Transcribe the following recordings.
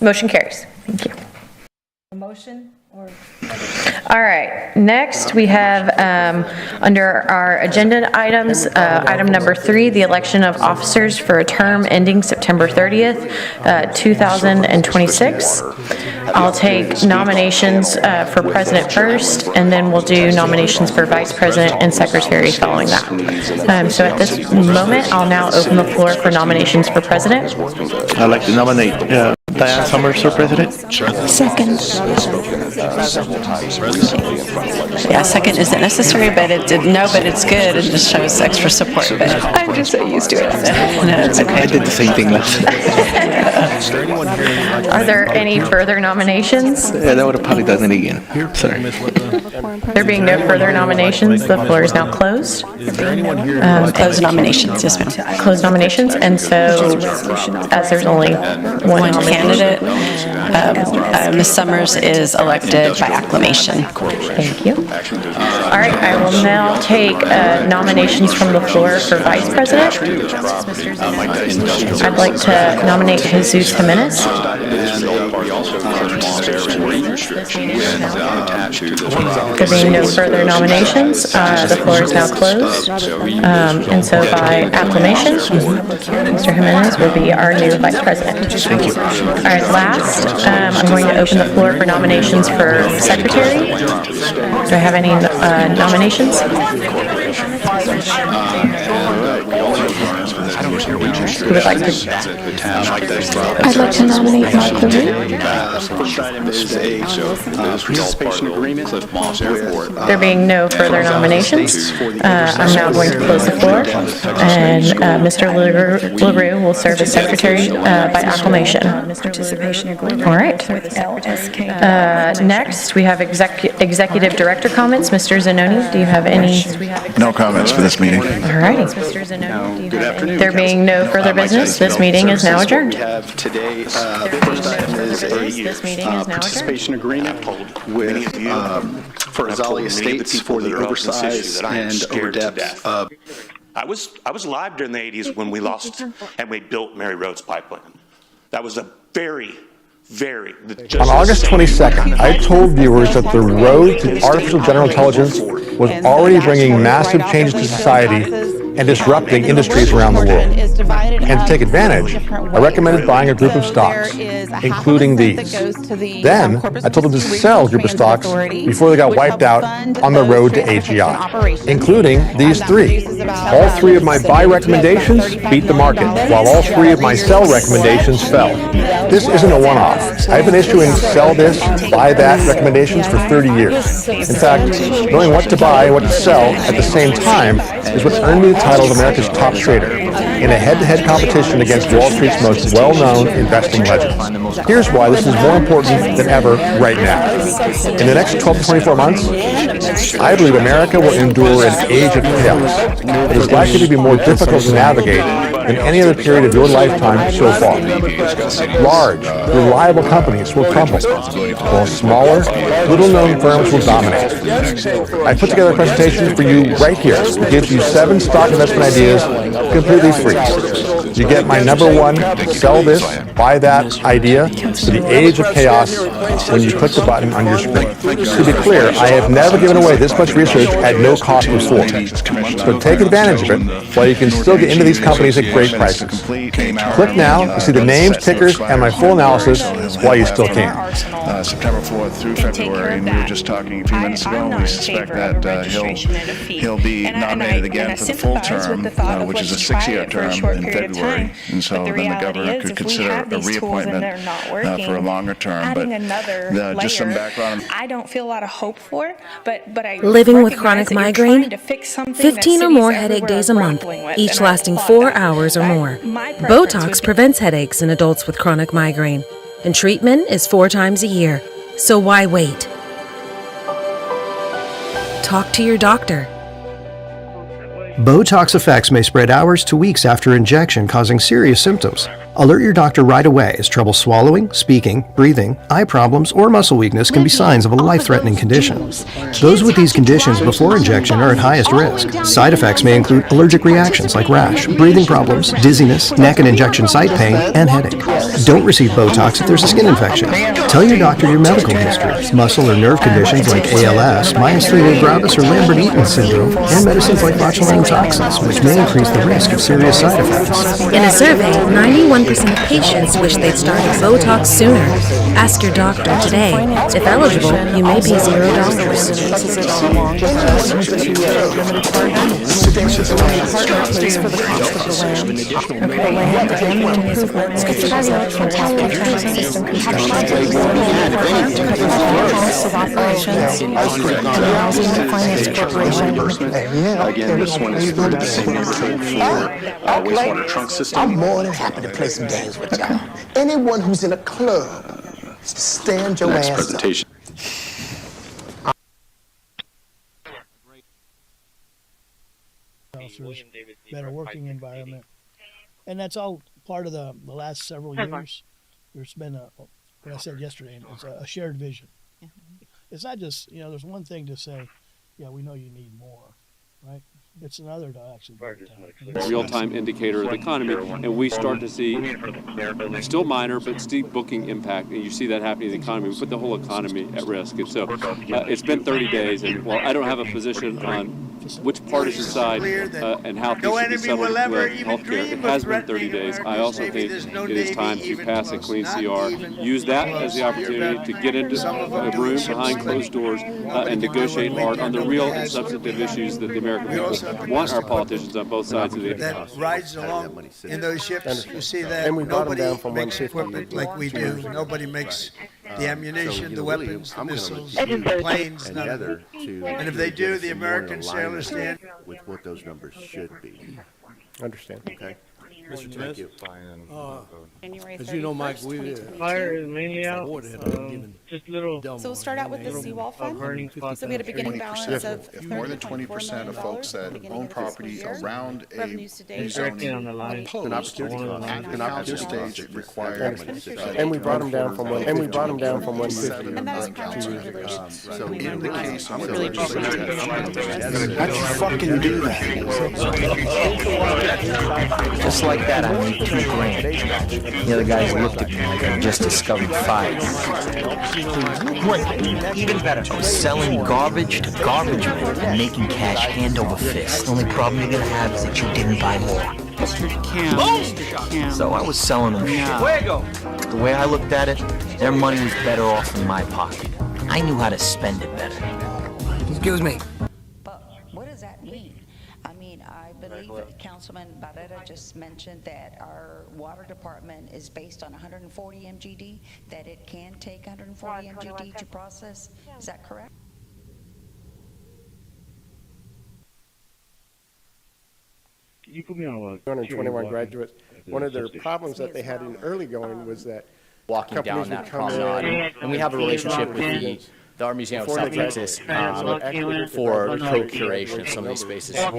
Motion carries. Thank you. A motion or? All right, next we have under our agenda items, item number 3, the election of officers for a term ending September 30th, 2026. I'll take nominations for president first, and then we'll do nominations for vice president and secretary following that. So at this moment, I'll now open the floor for nominations for president. I'd like to nominate Diane Summers for president. Second. Yeah, second isn't necessary, but but it's good. It just shows extra support. But I'm just so used to it. No, it's okay. I did the same thing last time. Are there any further nominations? Yeah, that would have probably done it again. Sorry. There being no further nominations, the floor is now closed. Close nominations, yes, ma'am. Close nominations, and so as there's only one candidate, Ms. Summers is elected by acclamation. Thank you. All right, I will now take nominations from the floor for vice president. I'd like to nominate Jesus Jimenez. There being no further nominations, the floor is now closed. And so by acclamation, Mr. Jimenez will be our new vice president. Thank you. All right, last, I'm going to open the floor for nominations for secretary. Do I have any nominations? Who would like to? I'd like to nominate Mark LaRue. There being no further nominations, I'm now going to close the floor, and Mr. LaRue will serve as secretary by acclamation. All right. Next, we have executive director comments. Mr. Zanoni, do you have any? No comments for this meeting. All righty. There being no further business, this meeting is now adjourned. We have today, the first item is a participation agreement with for Azali Estates for the oversized and overdepth. I was alive during the 80s when we lost and we built Mary Rhodes Pipeline. That was a very On August 22nd, I told viewers that the road to artificial general intelligence was already bringing massive changes to society and disrupting industries around the world. And to take advantage, I recommended buying a group of stocks, including these. Then, I told them to sell a group of stocks before they got wiped out on the road to AGI, including these 3. All 3 of my buy recommendations beat the market, while all 3 of my sell recommendations fell. This isn't a one-off. I've been issuing sell this, buy that recommendations for 30 years. In fact, knowing what to buy and what to sell at the same time is what earned me the title of America's top trader in a head-to-head competition against Wall Street's most well-known investing legend. Here's why this is more important than ever right now. In the next 12 to 24 months, I believe America will endure an age of chaos that is likely to be more difficult to navigate than any other period of your lifetime so far. Large, reliable companies will crumble, while smaller, little-known firms will dominate. I put together a presentation for you right here that gives you 7 stock investment ideas completely free. You get my #1 sell this, buy that idea for the age of chaos when you click the button on your screen. To be clear, I have never given away this much research at no cost before. So take advantage of it while you can still get into these companies at great prices. Click now to see the names, tickers, and my full analysis while you still can. September 4th through February, and we were just talking a few minutes ago, and we suspect that he'll be nominated again for the full term, which is a 6-year term in February. And so then the governor could consider a reappointment for a longer term. But just some background. I don't feel a lot of hope for, but I living with chronic migraine, 15 or more headache days a month, each lasting 4 hours or more. Botox prevents headaches in adults with chronic migraine, and treatment is 4 times a year. So why wait? Talk to your doctor. Botox effects may spread hours to weeks after injection, causing serious symptoms. Alert your doctor right away, as trouble swallowing, speaking, breathing, eye problems, or muscle weakness can be signs of a life-threatening condition. Those with these conditions before injection are at highest risk. Side effects may include allergic reactions like rash, breathing problems, dizziness, neck and injection site pain, and headache. Don't receive Botox if there's a skin infection. Tell your doctor your medical history, muscle or nerve conditions like ALS, myasthenia gravis or Lambert-Eaton syndrome, and medicines like botulinum toxins, which may increase the risk of serious side effects. In a survey, 91% of patients wish they'd started Botox sooner. Ask your doctor today. If eligible, you may pay Again, this one is for the same neighborhood for wastewater trunk system. I'm more than happy to play some games with y'all. Anyone who's in a club, stand your Next ass presentation. Officers, better working environment. And that's all part of the last several years. There's been what I said yesterday, it's a shared vision. It's not just, there's one thing to say, yeah, we know you need more, right? It's another to actually break it down. Real-time indicator of the economy, and we start to see, still minor, but steep booking impact, and you see that happening in the economy. We put the whole economy at risk, and so it's been 30 days, and while I don't have a position on which partisan side and how things should be settled with healthcare, it has been 30 days. I also think it is time to pass a clean CR, use that as the opportunity to get into a room behind closed doors and negotiate hard on the real and substantive issues that the American people want our politicians on both sides of the that rides along in those ships. You see that nobody makes equipment like we do. Nobody makes the ammunition, the weapons, the missiles, the planes, none of it. And if they do, the American sailors stand with what those numbers should be. Understand. Okay. Mr. Smith, as you know, Mike, we fire is mainly out. Just little. So we'll start out with the seawall fund. So we had a beginning balance of If more than 20% of folks that own property around a rezoning oppose at the council stage, it requires. And we brought them down from 150 And that was probably related. So in the case of How'd you fucking do that? Just like that, I made $2,000. The other guys looked at me like I just discovered fire. Great, even better. I was selling garbage to garbage men and making cash hand over fist. The only problem you're gonna have is that you didn't buy more. So I was selling them shit. The way I looked at it, their money was better off in my pocket. I knew how to spend it better. Excuse me. But what does that mean? I mean, I believe that Councilman Barrera just mentioned that our water department is based on 140 MGD, that it can take 140 MGD to process. Is that correct? You put me on 221 graduates. One of their problems that they had in early going was that walking down that promenade, and we have a relationship with the Art Museum of South Texas for co-curation of some of these spaces. Off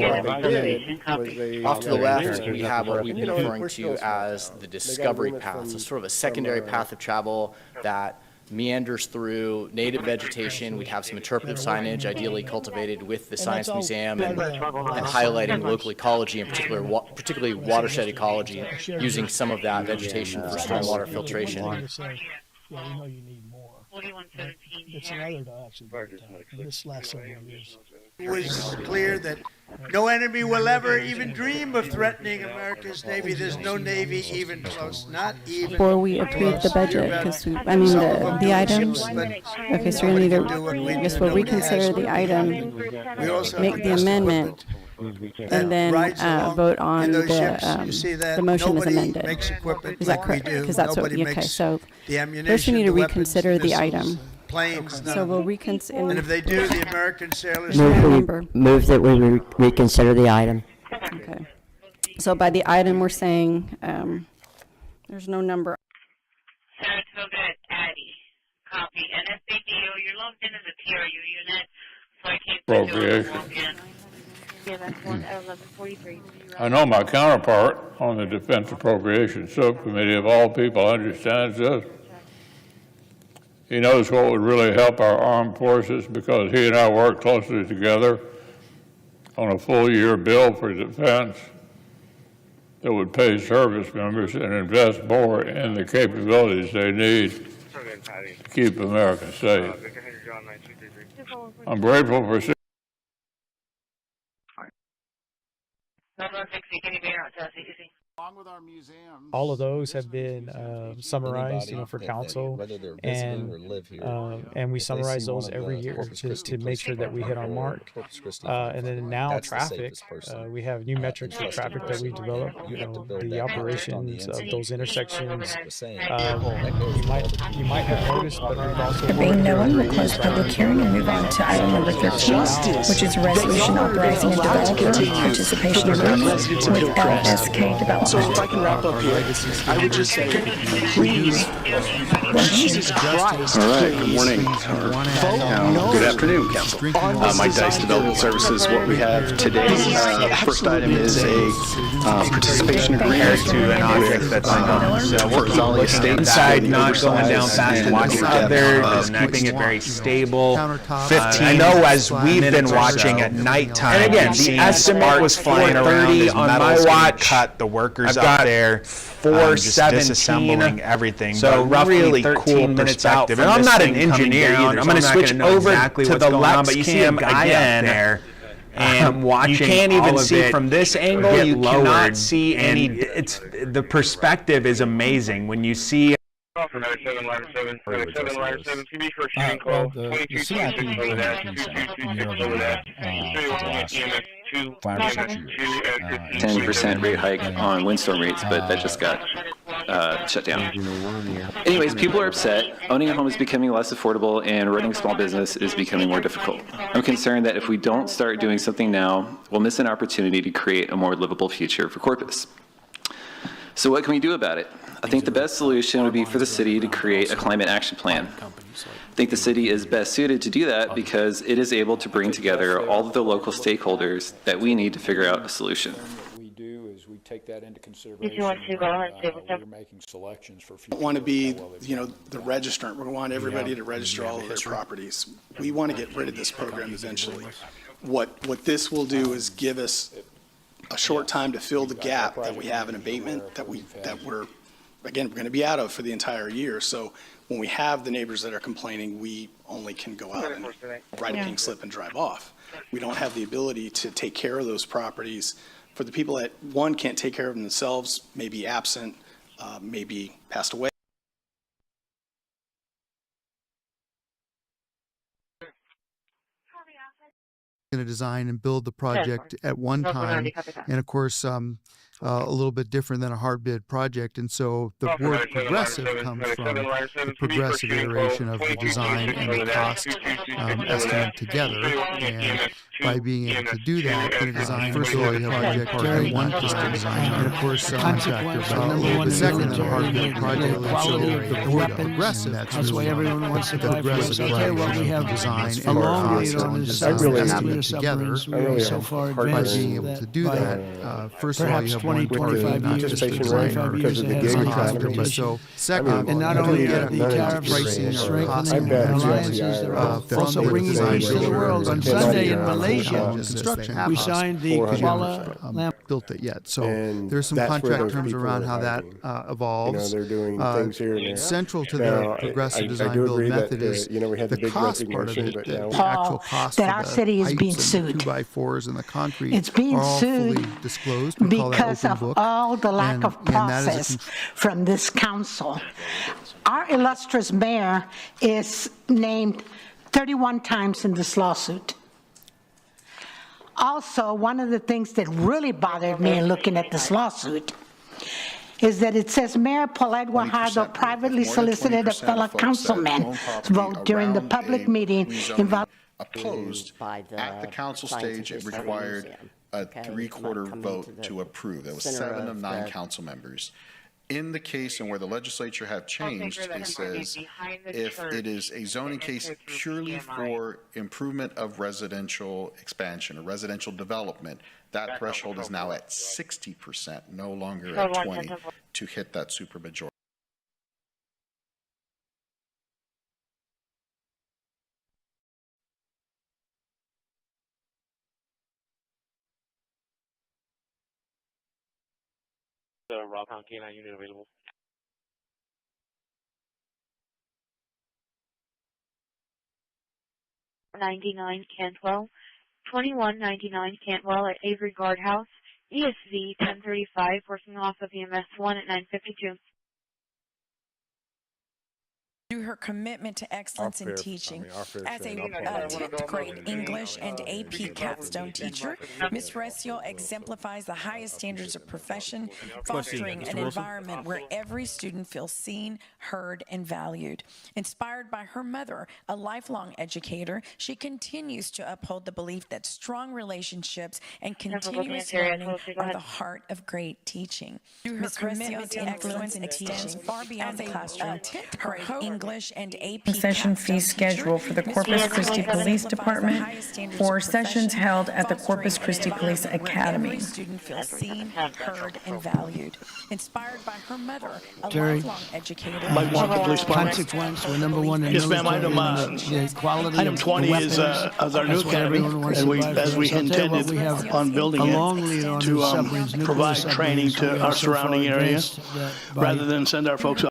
to the left, we have what we've been referring to as the discovery path, so sort of a secondary path of travel that meanders through native vegetation. We'd have some interpretive signage, ideally cultivated with the Science Museum and highlighting local ecology, in particularly watershed ecology, using some of that vegetation for stormwater filtration. Yeah, we know you need more. It's another to actually break it down. This last several years. It was clear that no enemy will ever even dream of threatening America's Navy. There's no Navy even close, not even Before we approve the budget, because the items, okay, so we're going to need to, I guess we'll reconsider the item, make the amendment, and then vote on the motion as amended. Is that correct? Because that's what, okay, so first we need to reconsider the item. So we'll reconsider. And if they do, the American sailors move that we reconsider the item. Okay. So by the item, we're saying there's no number. Saratoga Addy, copy. NSADO, you're logged in as a PRU unit, so I can't walk in. Yeah, that's one at 11:43. I know my counterpart on the Defense Appropriations Subcommittee, of all people, understands this. He knows what would really help our armed forces because he and I work closely together on a full-year bill for defense that would pay service members and invest more in the capabilities they need to keep America safe. I'm grateful for Along with our museum, all of those have been summarized, for council, and we summarize those every year just to make sure that we hit our mark. And then now traffic, we have new metrics for traffic that we develop. The operations of those intersections. You might have noticed, but we've also. There being no one, we'll close public hearing and move on to item number 13, which is a resolution authorizing a developer participation agreement with LSK Development. So if I can wrap up here, I would just say, please, Jesus Christ. All right, good morning. Good afternoon, Council. Mike Dice, Development Services. What we have today, first item is a participation agreement to an object that's for Authoritarian Estate. Inside, not going down fast, watching others, keeping it very stable. 15. I know as we've been watching at nighttime. And again, the estimate was 4:30 on my watch. Cut the workers up there. 4:17 everything. So roughly 13 minutes out. And I'm not an engineer either. I'm going to switch over to the left cam again there. And you can't even see from this angle. You cannot see any. It's the perspective is amazing when you see. Well, the CIP has been 10% rate hike on windstorm rates, but that just got shut down. Anyways, people are upset. Owning a home is becoming less affordable, and running a small business is becoming more difficult. I'm concerned that if we don't start doing something now, we'll miss an opportunity to create a more livable future for Corpus. So what can we do about it? I think the best solution would be for the city to create a climate action plan. I think the city is best suited to do that because it is able to bring together all of the local stakeholders that we need to figure out a solution. What we do is we take that into consideration. If you want to go ahead and say what's up. We're making selections for future. We don't want to be, the registrant. We want everybody to register all of their properties. We want to get rid of this program eventually. What this will do is give us a short time to fill the gap that we have in abatement that we're going to be out of for the entire year. So when we have the neighbors that are complaining, we only can go out and write a pink slip and drive off. We don't have the ability to take care of those properties for the people that, one, can't take care of themselves, may be absent, maybe passed away. Going to design and build the project at one time, and of course a little bit different than a hard bid project, and so the word progressive comes from the progressive iteration of the design and the cost estimate together. And by being able to do that, in a design, first of all, you have a project one just to design, and of course contractors a little bit second than a hard bid project. So the word progressive, that's why everyone wants to progressive project. We have design and cost and design estimate together. So far, by being able to do that, first of all, you have one party, not just the designer, because of the gig economy. So second, and not only get the tariff pricing or cost alliances, also bringing things to the world. On Sunday in Malaysia, construction, we signed the Kuala built it yet. So there's some contract terms around how that evolves. They're doing things here and there. Central to the progressive design build method is the cost part of it, the actual cost that our city is being sued. 2x4s and the concrete it's being are all sued fully disclosed. We call that because of book. all the lack of process from this council. Our illustrious mayor is named 31 times in this lawsuit. Also, one of the things that really bothered me in looking at this lawsuit is that it says Mayor Paulette Guajardo privately solicited a fellow councilman's vote during the public meeting involving opposed. At the council stage, it required a three-quarter vote to approve. That was 7 of 9 council members. In the case and where the legislature have changed, it says if it is a zoning case purely for improvement of residential expansion or residential development, that threshold is now at 60%, no longer at 20, to hit that supermajority. Rob Pound K9 unit available. 99 Cantwell, 2199 Cantwell at Avery Guardhouse, ESV 1035, working off of EMS 1 at 952. Through her commitment to excellence in teaching. As a 10th grade English and AP capstone teacher, Ms. Recio exemplifies the highest standards of profession, fostering an environment where every student feels seen, heard, and valued. Inspired by her mother, a lifelong educator, she continues to uphold the belief that strong relationships and continuous learning are the heart of great teaching. Through her commitment to excellence in teaching, far beyond the classroom, her English and AP Session fee schedule for the Corpus Christi Police Department for sessions held at the Corpus Christi Police Academy. Every student feels seen, heard, and valued. Inspired by her mother, a Terry, lifelong educator. Mike Walker, Police Department. Consequence, we're number one in Yes, ma'am. Item 20 is our new academy, and we, as we intended on building it, to provide training to our surrounding area, rather than send our folks